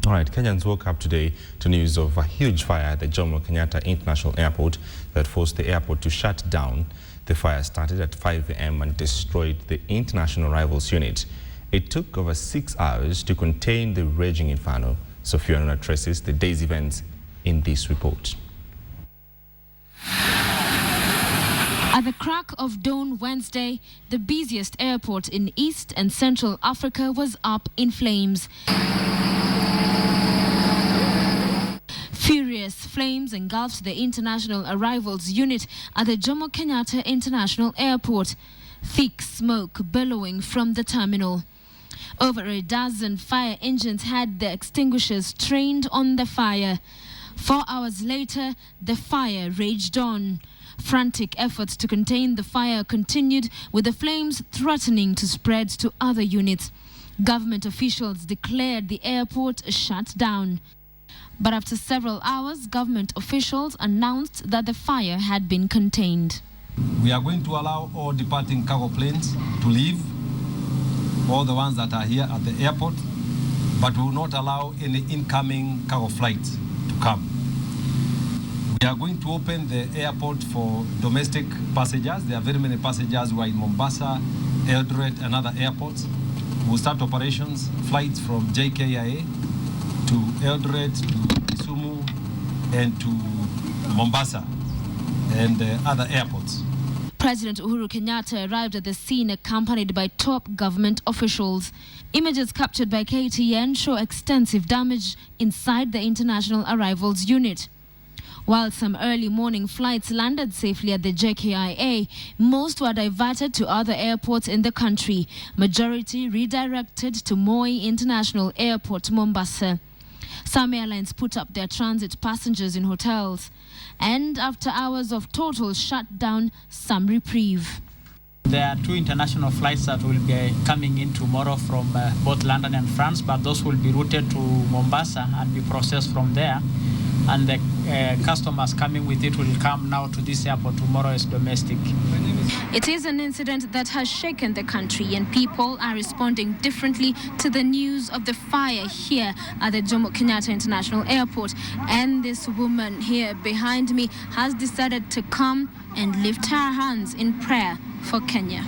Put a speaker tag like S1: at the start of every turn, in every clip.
S1: All right, Kenyans woke up today to news of a huge fire at the Jomo Kenyatta International Airport that forced the airport to shut down. The fire started at 5 a.m. and destroyed the international arrivals unit. It took over 6 hours to contain the raging inferno. Sophia Nuna traces the day's events in this report.
S2: At the crack of dawn Wednesday, the busiest airport in East and Central Africa was up in flames. Furious flames engulfed the international arrivals unit at the Jomo Kenyatta International Airport, thick smoke billowing from the terminal. Over a dozen fire engines had the extinguishers trained on the fire. 4 hours later, the fire raged on. Frantic efforts to contain the fire continued, with the flames threatening to spread to other units. Government officials declared the airport shut down. But after several hours, government officials announced that the fire had been contained.
S3: We are going to allow all departing cargo planes to leave, all the ones that are here at the airport, but we will not allow any incoming cargo flights to come. We are going to open the airport for domestic passengers. There are very many passengers who are in Mombasa, Eldoret, and other airports. We will start operations, flights from JKIA to Eldoret, to Kisumu, and to Mombasa, and other airports.
S2: President Uhuru Kenyatta arrived at the scene accompanied by top government officials. Images captured by KTN show extensive damage inside the international arrivals unit. While some early morning flights landed safely at the JKIA, most were diverted to other airports in the country, majority redirected to Moi International Airport, Mombasa. Some airlines put up their transit passengers in hotels, and after hours of total shutdown, some reprieve.
S4: There are 2 international flights that will be coming in tomorrow from both London and France, but those will be routed to Mombasa and be processed from there. And the customers coming with it will come now to this airport. Tomorrow is domestic.
S2: It is an incident that has shaken the country, and people are responding differently to the news of the fire here at the Jomo Kenyatta International Airport. And this woman here behind me has decided to come and lift her hands in prayer for Kenya.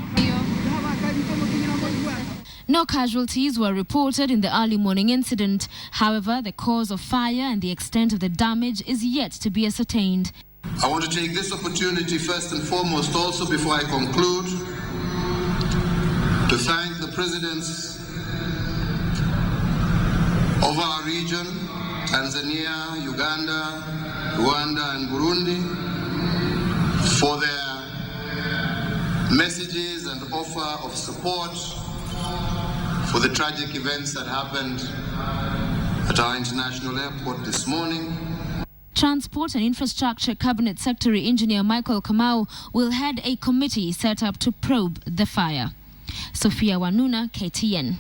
S2: No casualties were reported in the early morning incident. However, the cause of fire and the extent of the damage is yet to be ascertained.
S5: I want to take this opportunity first and foremost, also before I conclude, to thank the presidents of our region, Tanzania, Uganda, Rwanda, and Burundi, for their messages and offer of support for the tragic events that happened at our international airport this morning.
S2: Transport and Infrastructure Cabinet Secretary Engineer Michael Kamau will head a committee set up to probe the fire. Sophia Wanuna, KTN.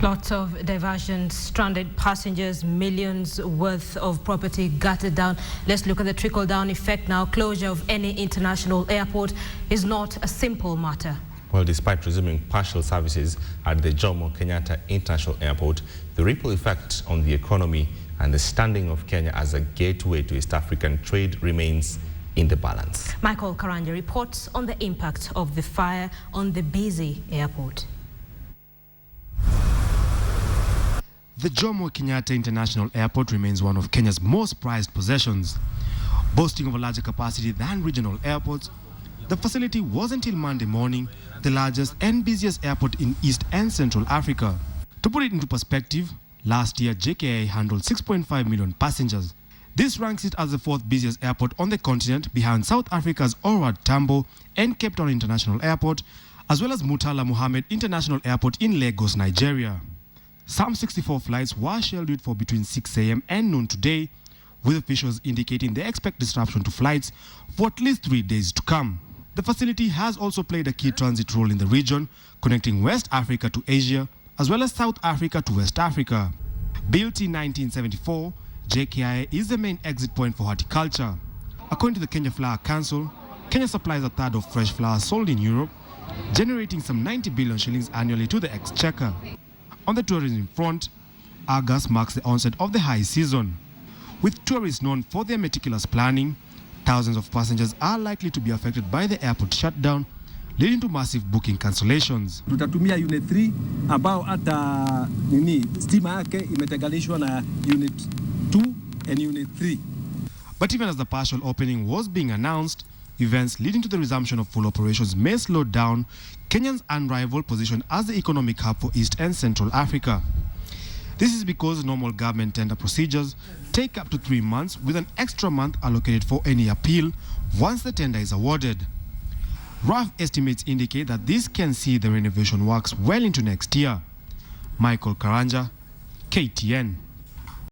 S6: Lots of diversions, stranded passengers, millions worth of property gutted down. Let's look at the trickle-down effect now. Closure of any international airport is not a simple matter.
S1: Well, despite resuming partial services at the Jomo Kenyatta International Airport, the ripple effect on the economy and the standing of Kenya as a gateway to East African trade remains in the balance.
S6: Michael Karanja reports on the impact of the fire on the busy airport.
S7: The Jomo Kenyatta International Airport remains one of Kenya's most prized possessions. Boasting of a larger capacity than regional airports, the facility was until Monday morning the largest and busiest airport in East and Central Africa. To put it into perspective, last year JKIA handled 6.5 million passengers. This ranks it as the 4th busiest airport on the continent, behind South Africa's Orward Tambo and Cape Town International Airport, as well as Murtala Mohammed International Airport in Lagos, Nigeria. Some 64 flights were scheduled for between 6 a.m. and noon today, with officials indicating they expect disruption to flights for at least 3 days to come. The facility has also played a key transit role in the region, connecting West Africa to Asia, as well as South Africa to West Africa. Built in 1974, JKIA is the main exit point for horticulture. According to the Kenya Flower Council, Kenya supplies a third of fresh flowers sold in Europe, generating some 90 billion shillings annually to the exchequer. On the tourism front, August marks the onset of the high season. With tourists known for their meticulous planning, thousands of passengers are likely to be affected by the airport shutdown, leading to massive booking cancellations.
S3: Tutatumia Unit 3 ambao hata stima yake imetenganishwa na Unit 2 and Unit 3.
S7: But even as the partial opening was being announced, events leading to the resumption of full operations may slow down Kenya's unrivaled position as the economic hub for East and Central Africa. This is because normal government tender procedures take up to 3 months, with an extra month allocated for any appeal once the tender is awarded. Rough estimates indicate that this can see the renovation works well into next year. Michael Karanja, KTN.